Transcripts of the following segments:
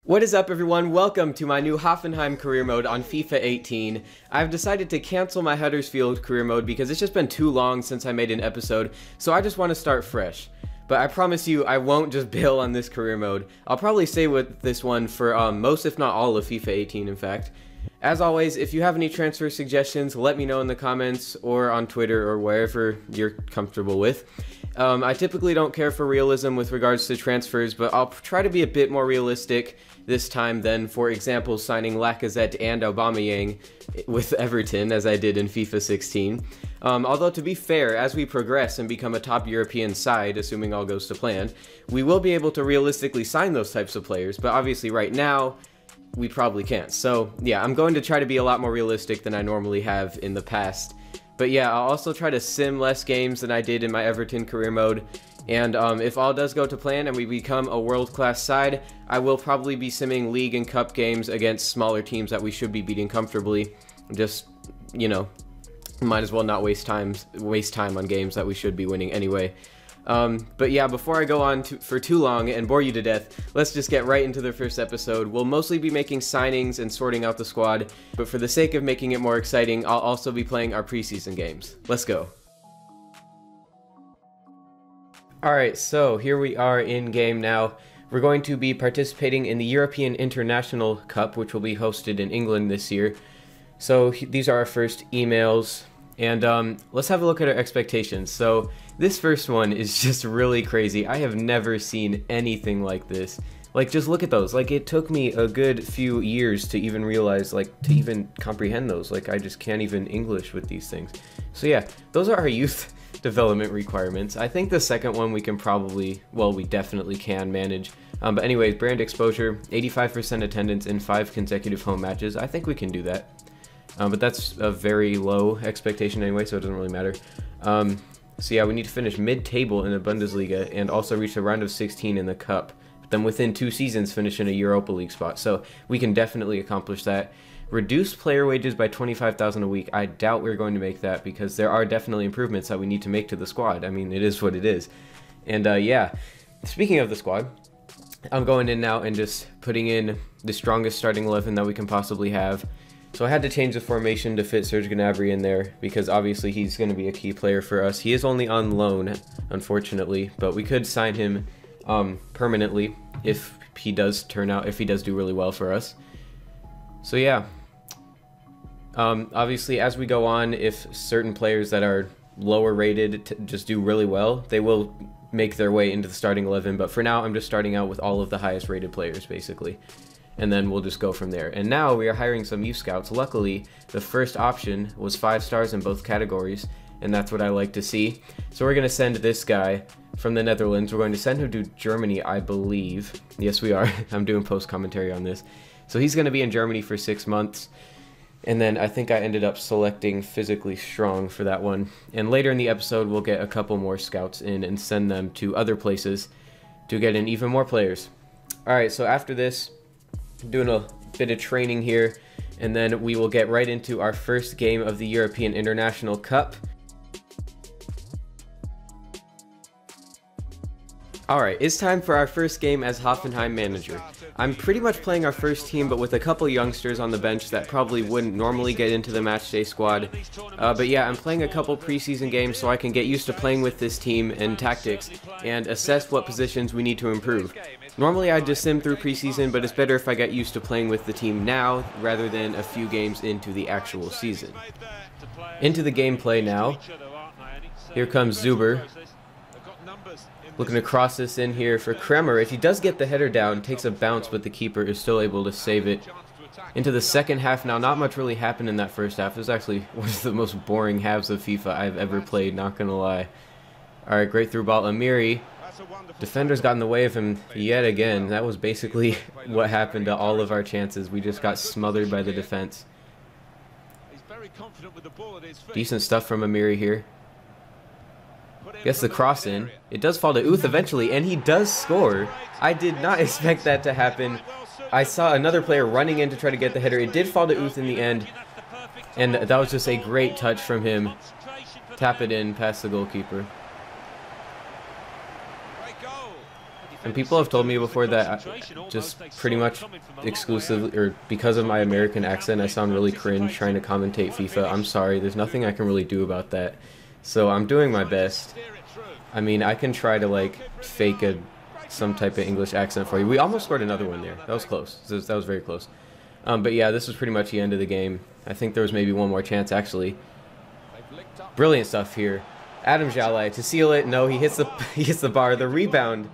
What is up, everyone? Welcome to my new Hoffenheim career mode on FIFA 18. I've decided to cancel my Huddersfield career mode because it's just been too long since I made an episode, so I just want to start fresh. But I promise you, I won't just bail on this career mode. I'll probably stay with this one for most, if not all, of FIFA 18, in fact. As always, if you have any transfer suggestions, let me know in the comments or on Twitter or wherever you're comfortable with. I typically don't care for realism with regards to transfers, but I'll try to be a bit more realistic this time than, for example, signing Lacazette and Aubameyang with Everton, as I did in FIFA 16. Although, to be fair, as we progress and become a top European side, assuming all goes to plan, we will be able to realistically sign those types of players, but obviously right now, we probably can't. So, yeah, I'm going to try to be a lot more realistic than I normally have in the past. But yeah, I'll also try to sim less games than I did in my Everton career mode. And if all does go to plan and we become a world-class side, I will probably be simming league and cup games against smaller teams that we should be beating comfortably. Just, you know, might as well not waste time on games that we should be winning anyway. But yeah, before I go on for too long and bore you to death, let's just get right into the first episode. We'll mostly be making signings and sorting out the squad, but for the sake of making it more exciting, I'll also be playing our preseason games. Let's go. Alright, so here we are in game now. We're going to be participating in the European International Cup, which will be hosted in England this year. So these are our first emails, and let's have a look at our expectations. So this first one is just really crazy. I have never seen anything like this. Like, just look at those. Like, it took me a good few years to even realize, like, to even comprehend those. Like, I just can't even English with these things. So yeah, those are our youth development requirements. I think the second one we can probably, well, we definitely can manage. But anyways, brand exposure, 85% attendance in 5 consecutive home matches. I think we can do that. But that's a very low expectation anyway, so it doesn't really matter. So yeah, we need to finish mid-table in the Bundesliga and also reach the round of 16 in the Cup. But then within 2 seasons, finish in a Europa League spot. So we can definitely accomplish that. Reduce player wages by 25,000 a week. I doubt we're going to make that because there are definitely improvements that we need to make to the squad. I mean, it is what it is. And yeah, speaking of the squad, I'm going in now and just putting in the strongest starting 11 that we can possibly have. So I had to change the formation to fit Serge Gnabry in there because obviously he's going to be a key player for us. He is only on loan, unfortunately, but we could sign him permanently if he does do really well for us. So yeah, obviously as we go on, if certain players that are lower rated just do really well, they will make their way into the starting 11. But for now, I'm just starting out with all of the highest rated players basically. And then we'll just go from there. And now we are hiring some youth scouts. Luckily, the first option was 5 stars in both categories, and that's what I like to see. So we're going to send this guy from the Netherlands. We're going to send him to Germany, I believe. Yes, we are. I'm doing post-commentary on this. So he's going to be in Germany for 6 months. And then I think I ended up selecting physically strong for that one. And later in the episode, we'll get a couple more scouts in and send them to other places to get in even more players. Alright, so after this, doing a bit of training here, and then we will get right into our first game of the European International Cup. Alright, it's time for our first game as Hoffenheim manager. I'm pretty much playing our first team, but with a couple youngsters on the bench that probably wouldn't normally get into the matchday squad. But yeah, I'm playing a couple preseason games so I can get used to playing with this team and tactics, and assess what positions we need to improve. Normally I just sim through preseason, but it's better if I get used to playing with the team now, rather than a few games into the actual season. Into the gameplay now. Here comes Zuber. Looking to cross this in here for Kremer. If he does get the header down, takes a bounce, but the keeper is still able to save it. Into the second half now. Not much really happened in that first half. It was actually one of the most boring halves of FIFA I've ever played, not gonna lie. Alright, great through ball. Amiri. Defenders got in the way of him yet again. That was basically what happened to all of our chances. We just got smothered by the defense. Decent stuff from Amiri here. Gets the cross in. It does fall to Uth eventually, and he does score. I did not expect that to happen. I saw another player running in to try to get the header. It did fall to Uth in the end, and that was just a great touch from him. Tap it in past the goalkeeper. And people have told me before that just pretty much exclusively, or because of my American accent, I sound really cringe trying to commentate FIFA. I'm sorry, there's nothing I can really do about that. So I'm doing my best. I mean, I can try to like fake some type of English accent for you. We almost scored another one there. That was close. That was very close. But yeah, this was pretty much the end of the game. I think there was maybe one more chance actually. Brilliant stuff here. Adam Jalai to seal it. No, he hits the bar. The rebound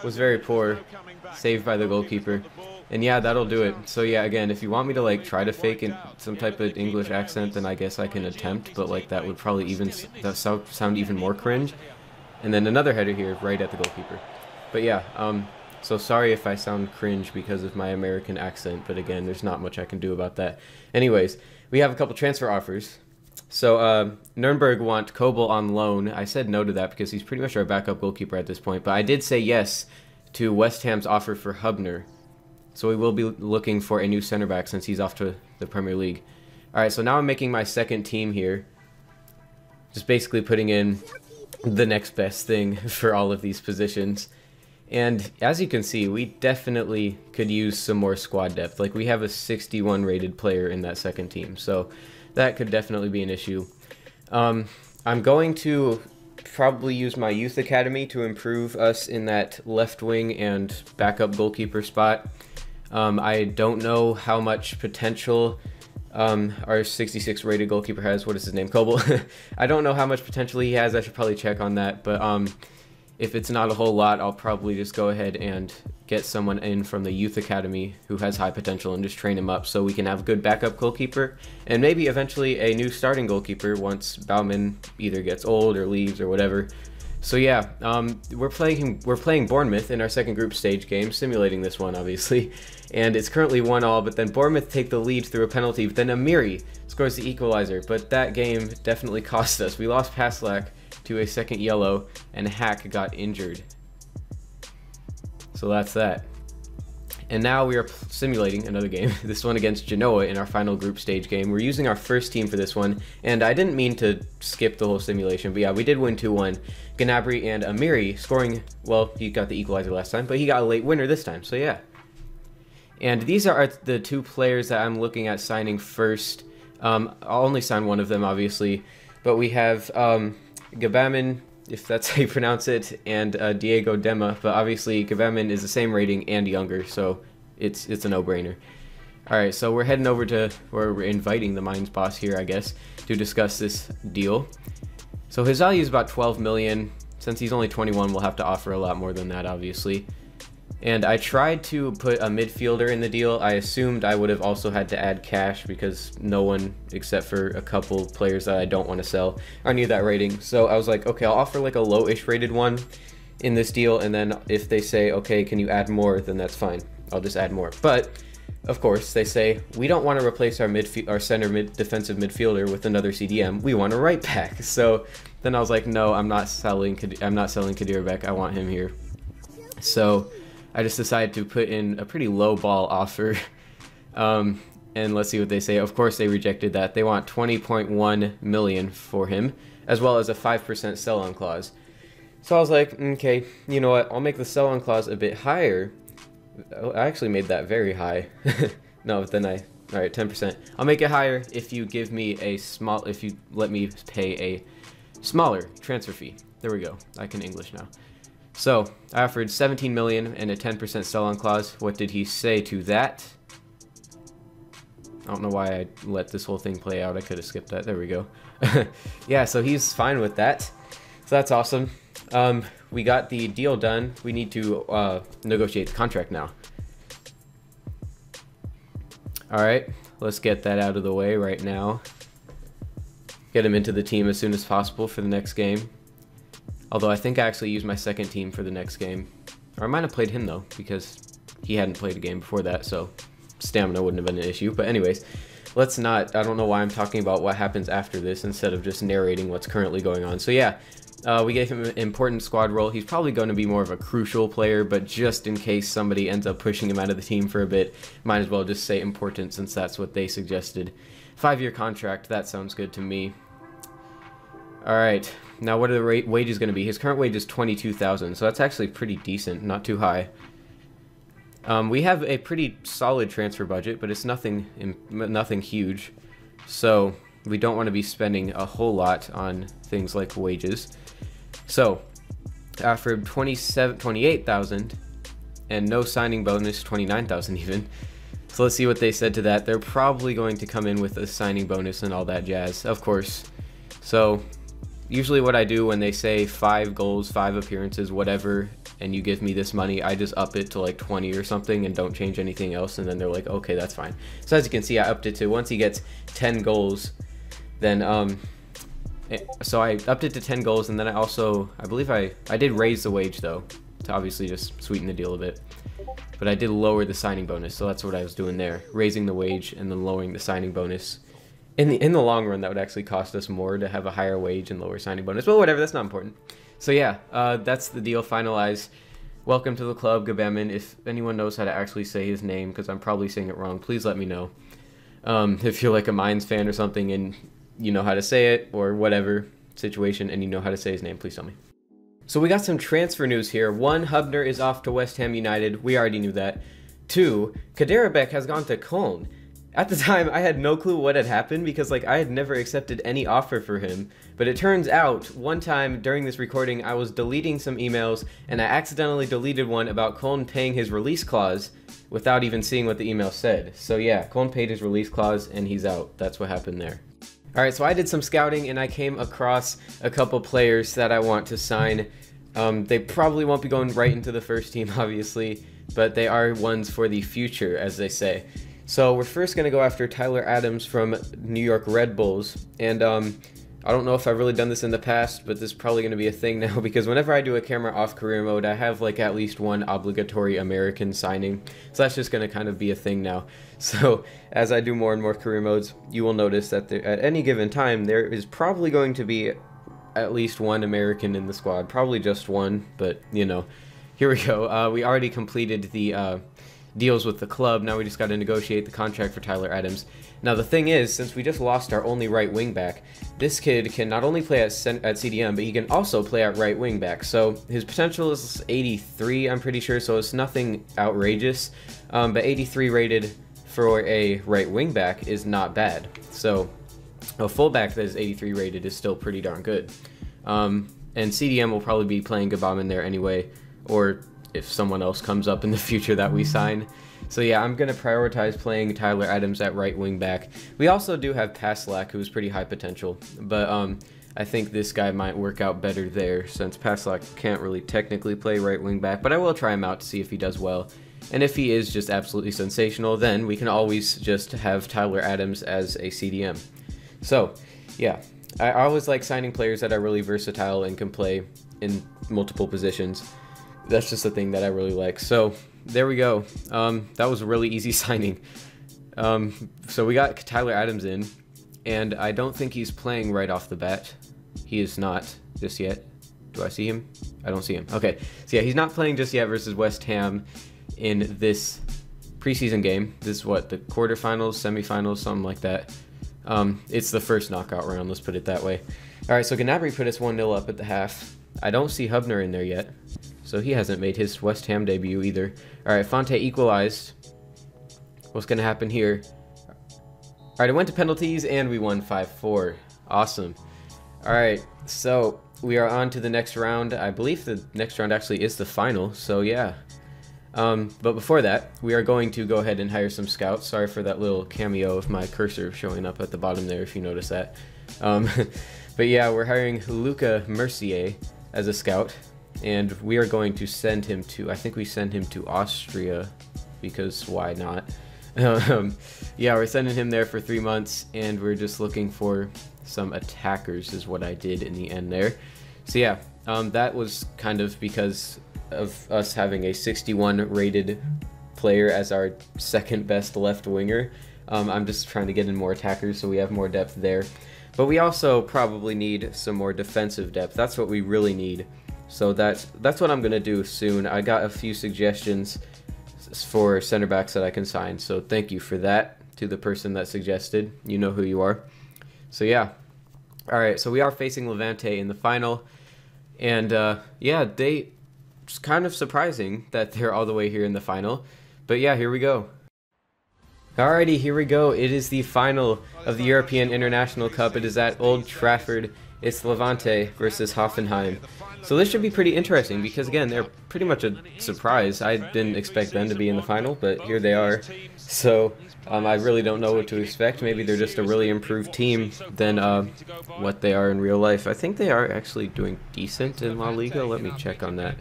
was very poor. Saved by the goalkeeper. And yeah, that'll do it. So yeah, again, if you want me to like try to fake some type of English accent, then I guess I can attempt, but like that would probably sound even more cringe. And then another header here right at the goalkeeper. But yeah, so sorry if I sound cringe because of my American accent, but again, there's not much I can do about that. Anyways, we have a couple transfer offers. So Nuremberg want Kobel on loan. I said no to that because he's pretty much our backup goalkeeper at this point, but I did say yes to West Ham's offer for Hubner. So we will be looking for a new center back since he's off to the Premier League. Alright, so now I'm making my second team here. Just basically putting in the next best thing for all of these positions. And as you can see, we definitely could use some more squad depth. Like, we have a 61 rated player in that second team, so that could definitely be an issue. I'm going to probably use my youth academy to improve us in that left wing and backup goalkeeper spot. I don't know how much potential our 66 rated goalkeeper has. What is his name? Kobel. I don't know how much potential he has. I should probably check on that, but if it's not a whole lot, I'll probably just go ahead and get someone in from the youth academy who has high potential and just train him up so we can have a good backup goalkeeper and maybe eventually a new starting goalkeeper once Baumann either gets old or leaves or whatever. So yeah, we're playing Bournemouth in our second group stage game, simulating this one obviously, and it's currently 1-1, but then Bournemouth take the lead through a penalty, but then Amiri scores the equalizer, but that game definitely cost us. We lost Paslak to a second yellow, and Hack got injured. So that's that. And now we are simulating another game, this one against Genoa in our final group stage game. We're using our first team for this one, and I didn't mean to skip the whole simulation, but yeah, we did win 2-1. Gnabry and Amiri scoring, well, he got the equalizer last time, but he got a late winner this time, so yeah. And these are the two players that I'm looking at signing first. I'll only sign one of them, obviously, but we have Gabamin, if that's how you pronounce it, and Diego Dema, but obviously Gabamin is the same rating and younger, so it's a no-brainer. Alright, so we're heading over to, or we're inviting the Mines boss here, I guess, to discuss this deal. So his value is about 12 million. Since he's only 21, we'll have to offer a lot more than that, obviously. And I tried to put a midfielder in the deal. I assumed I would have also had to add cash because no one, except for a couple players that I don't want to sell, are near that rating. So I was like, okay, I'll offer like a low-ish rated one in this deal, and then if they say, okay, can you add more, then that's fine. I'll just add more. But of course, they say we don't want to replace our center defensive midfielder with another CDM. We want a right back. So then I was like, no, I'm not selling Kadirabek. I want him here. So I just decided to put in a pretty low ball offer, and let's see what they say. Of course, they rejected that. They want 20.1 million for him, as well as a 5% sell-on clause. So I was like, okay, you know what? I'll make the sell-on clause a bit higher. I actually made that very high. No, but then all right, 10%. I'll make it higher if you give me if you let me pay a smaller transfer fee. There we go. I can English now. So, I offered 17 million and a 10% sell-on clause. What did he say to that? I don't know why I let this whole thing play out. I could have skipped that. There we go. Yeah, so he's fine with that. So that's awesome. We got the deal done. We need to negotiate the contract now. Alright, let's get that out of the way right now. Get him into the team as soon as possible for the next game. Although I think I actually used my second team for the next game. Or I might have played him though, because he hadn't played a game before that, so stamina wouldn't have been an issue. But anyways, let's not, I don't know why I'm talking about what happens after this instead of just narrating what's currently going on. So yeah, we gave him an important squad role. He's probably going to be more of a crucial player, but just in case somebody ends up pushing him out of the team for a bit, might as well just say important since that's what they suggested. 5-year contract, that sounds good to me. All right. Now, what are the wages going to be? His current wage is 22,000, so that's actually pretty decent, not too high. We have a pretty solid transfer budget, but it's nothing huge. So we don't want to be spending a whole lot on things like wages. So for 28,000 and no signing bonus, 29,000 even. So let's see what they said to that. They're probably going to come in with a signing bonus and all that jazz, of course. So usually what I do when they say 5 goals, 5 appearances, whatever, and you give me this money, I just up it to like 20 or something and don't change anything else, and then they're like, okay, that's fine. So as you can see, I upped it to, once he gets 10 goals, then so I upped it to 10 goals, and then I also, I believe I did raise the wage though, to obviously just sweeten the deal a bit. But I did lower the signing bonus, so that's what I was doing there, raising the wage and then lowering the signing bonus. In the long run, that would actually cost us more to have a higher wage and lower signing bonus. But whatever, that's not important. So yeah, that's the deal finalized. Welcome to the club, Gabemin. If anyone knows how to actually say his name, because I'm probably saying it wrong, please let me know. If you're like a Mines fan or something and you know how to say it, or whatever situation, and you know how to say his name, please tell me. So we got some transfer news here. 1, Hubner is off to West Ham United. We already knew that. 2, Kaderabek has gone to Köln. At the time, I had no clue what had happened because like I had never accepted any offer for him. But it turns out, one time during this recording, I was deleting some emails and I accidentally deleted one about Köln paying his release clause without even seeing what the email said. So yeah, Köln paid his release clause and he's out. That's what happened there. Alright, so I did some scouting and I came across a couple players that I want to sign. They probably won't be going right into the first team, obviously, but they are ones for the future, as they say. So we're first going to go after Tyler Adams from New York Red Bulls, and I don't know if I've really done this in the past, but this is probably going to be a thing now, because whenever I do a camera off career mode, I have like at least one obligatory American signing, so that's just going to kind of be a thing now. So as I do more and more career modes, you will notice that at any given time, there is probably going to be at least one American in the squad, probably just one, but you know, here we go. We already completed the deals with the club. Now we just got to negotiate the contract for Tyler Adams. Now the thing is, since we just lost our only right wing back, this kid can not only play at CDM, but he can also play at right wing back. So his potential is 83, I'm pretty sure, so it's nothing outrageous. But 83 rated for a right wing back is not bad. So a fullback that is 83 rated is still pretty darn good. And CDM will probably be playing Gabemin there anyway, or if someone else comes up in the future that we sign. So yeah, I'm going to prioritize playing Tyler Adams at right wing back. We also do have Paslak, who is pretty high potential, but I think this guy might work out better there, since Paslak can't really technically play right wing back, but I will try him out to see if he does well. And if he is just absolutely sensational, then we can always just have Tyler Adams as a CDM. So yeah, I always like signing players that are really versatile and can play in multiple positions. That's just a thing that I really like. So there we go. That was a really easy signing. So we got Tyler Adams in, and I don't think he's playing right off the bat. He is not just yet. Do I see him? I don't see him. Okay, so yeah, he's not playing just yet versus West Ham in this preseason game. This is what, the quarterfinals, semifinals, something like that. It's the first knockout round, let's put it that way. Alright, so Gnabry put us 1-0 up at the half. I don't see Hubner in there yet, so he hasn't made his West Ham debut either. Alright, Fonte equalized. What's going to happen here? Alright, it went to penalties, and we won 5-4. Awesome. Alright, so we are on to the next round. I believe the next round actually is the final, so yeah. But before that, we are going to go ahead and hire some scouts. Sorry for that little cameo of my cursor showing up at the bottom there, if you notice that. But yeah, we're hiring Luca Mercier as a scout, and we are going to send him to, I think we send him to Austria, because why not? Yeah, we're sending him there for 3 months, and we're just looking for some attackers is what I did in the end there. So yeah, that was kind of because of us having a 61 rated player as our second best left winger. I'm just trying to get in more attackers so we have more depth there. But we also probably need some more defensive depth. That's what we really need. So that's what I'm going to do soon. I got a few suggestions for center backs that I can sign. So thank you for that to the person that suggested. You know who you are. So yeah, All right, so we are facing Levante in the final, and yeah, it's kind of surprising that they're all the way here in the final, but yeah, here we go. Alrighty, here we go. It is the final of the European International Cup. It is at Old Trafford. It's Levante versus Hoffenheim. So this should be pretty interesting because, again, they're pretty much a surprise. I didn't expect them to be in the final, but here they are. So I really don't know what to expect. Maybe they're just a really improved team than what they are in real life. I think they are actually doing decent in La Liga. Let me check on that.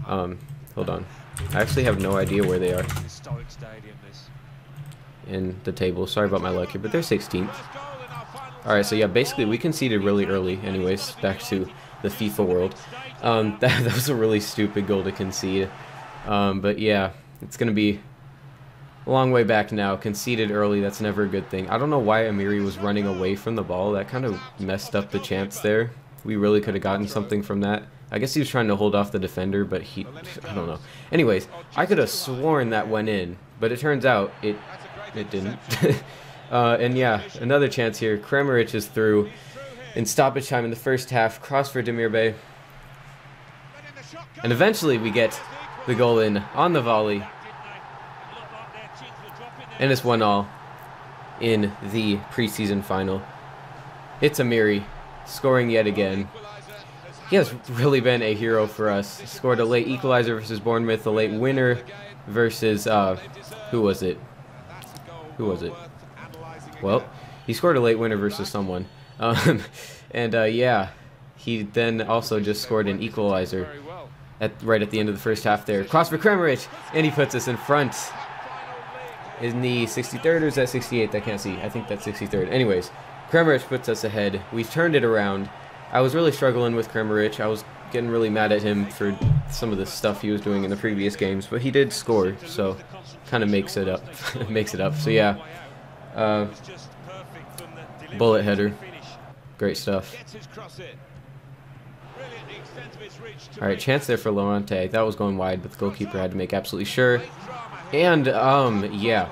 Hold on. I actually have no idea where they are in the table. Sorry about my luck here, but they're 16th. Alright, so yeah, basically we conceded really early anyways, back to the FIFA world. That was a really stupid goal to concede. But yeah, it's going to be a long way back now. Conceded early, that's never a good thing. I don't know why Amiri was running away from the ball. That kind of messed up the chance there. We really could have gotten something from that. I guess he was trying to hold off the defender, but I don't know. Anyways, I could have sworn that went in, but it turns out it didn't. And yeah, another chance here. Kramaric is through in stoppage time in the first half. Cross for Demirbe. And eventually we get the goal in on the volley. And it's 1-1 in the preseason final. It's Amiri scoring yet again. He has really been a hero for us. Scored a late equalizer versus Bournemouth, a late winner versus, who was it? Well, he scored a late winner versus someone. Yeah, he then also just scored an equalizer right at the end of the first half there. Cross for Kramaric, and he puts us in front. In the 63rd or is that 68th? I can't see. I think that's 63rd. Anyways, Kramaric puts us ahead. We turned it around. I was really struggling with Kramaric. I was getting really mad at him for some of the stuff he was doing in the previous games, but he did score, so kind of makes it up. Makes it up. So yeah, bullet header, great stuff. All right, chance there for Levante. That was going wide, but the goalkeeper had to make absolutely sure. And yeah,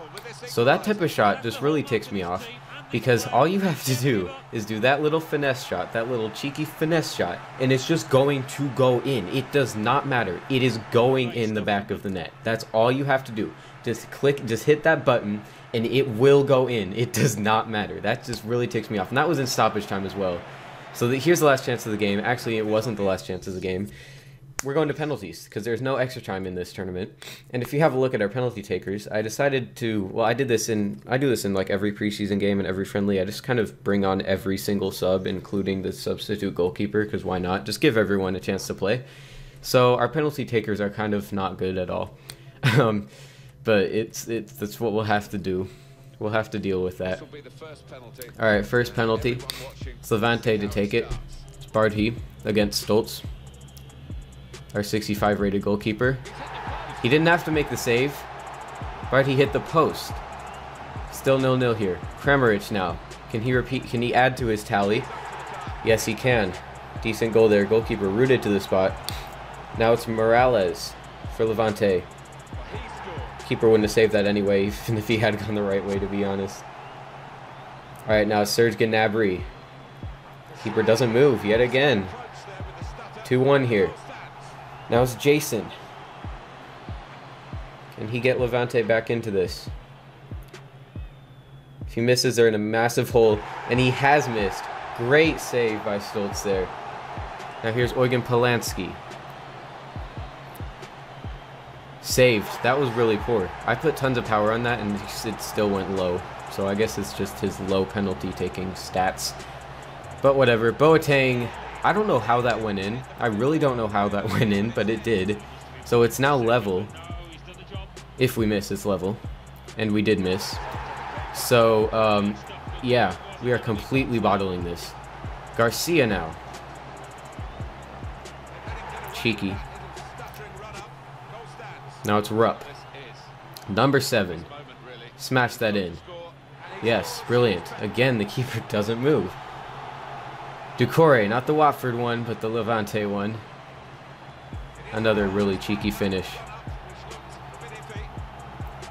so that type of shot just really ticks me off. Because all you have to do is do that little finesse shot, that little cheeky finesse shot, and it's just going to go in. It does not matter. It is going in the back of the net. That's all you have to do. Just click, just hit that button, and it will go in. It does not matter. That just really ticks me off. And that was in stoppage time as well. So here's the last chance of the game. Actually, it wasn't the last chance of the game. We're going to penalties because there's no extra time in this tournament. And if you have a look at our penalty takers, I decided to, well, I do this in like every preseason game and every friendly. I just kind of bring on every single sub, including the substitute goalkeeper, because why not? Just give everyone a chance to play. So our penalty takers are kind of not good at all. But that's what we'll have to do. We'll have to deal with that. All right, first penalty. It's Levante to take it. It's Bardhi against Stoltz, our 65 rated goalkeeper. He didn't have to make the save, but he hit the post. Still 0-0 here. Kramaric now. Can he add to his tally? Yes, he can. Decent goal there. Goalkeeper rooted to the spot. Now it's Morales for Levante. Keeper wouldn't have saved that anyway, even if he had gone the right way, to be honest. Alright, now Serge Gnabry. Keeper doesn't move yet again. 2-1 here. Now it's Jason. Can he get Levante back into this? If he misses, they're in a massive hole, and he has missed. Great save by Stoltz there. Now here's Eugen Polanski. Saved. That was really poor. I put tons of power on that, and it still went low. So I guess it's just his low penalty taking stats. But whatever. Boateng. I don't know how that went in. I really don't know how that went in, but it did. So it's now level. If we miss, it's level. And we did miss. So, yeah. We are completely bottling this. Garcia now. Cheeky. Now it's Rupp. Number 7. Smash that in. Yes, brilliant. Again, the keeper doesn't move. Doucouré, not the Watford one, but the Levante one. Another really cheeky finish.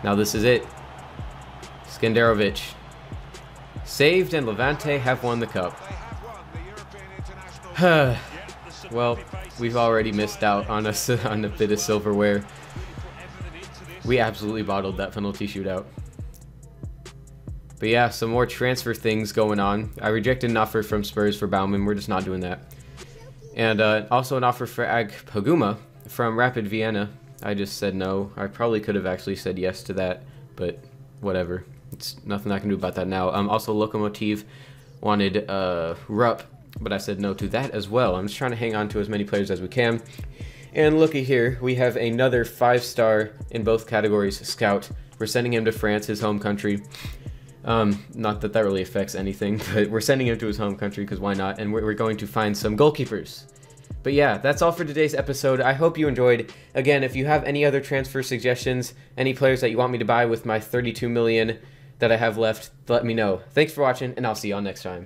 Now this is it. Skenderovic. Saved, and Levante have won the cup. Well, we've already missed out on on a bit of silverware. We absolutely bottled that penalty shootout. But yeah, some more transfer things going on. I rejected an offer from Spurs for Baumann. We're just not doing that. And also an offer for Ag Paguma from Rapid Vienna. I just said no. I probably could have actually said yes to that, but whatever. It's nothing I can do about that now. Also, Lokomotiv wanted Rupp, but I said no to that as well. I'm just trying to hang on to as many players as we can. And looky here, we have another 5-star in both categories scout. We're sending him to France, his home country. Not that that really affects anything, but we're sending him to his home country because why not? And we're going to find some goalkeepers. But yeah, that's all for today's episode. I hope you enjoyed. Again, if you have any other transfer suggestions, any players that you want me to buy with my 32 million that I have left, let me know. Thanks for watching, and I'll see y'all next time.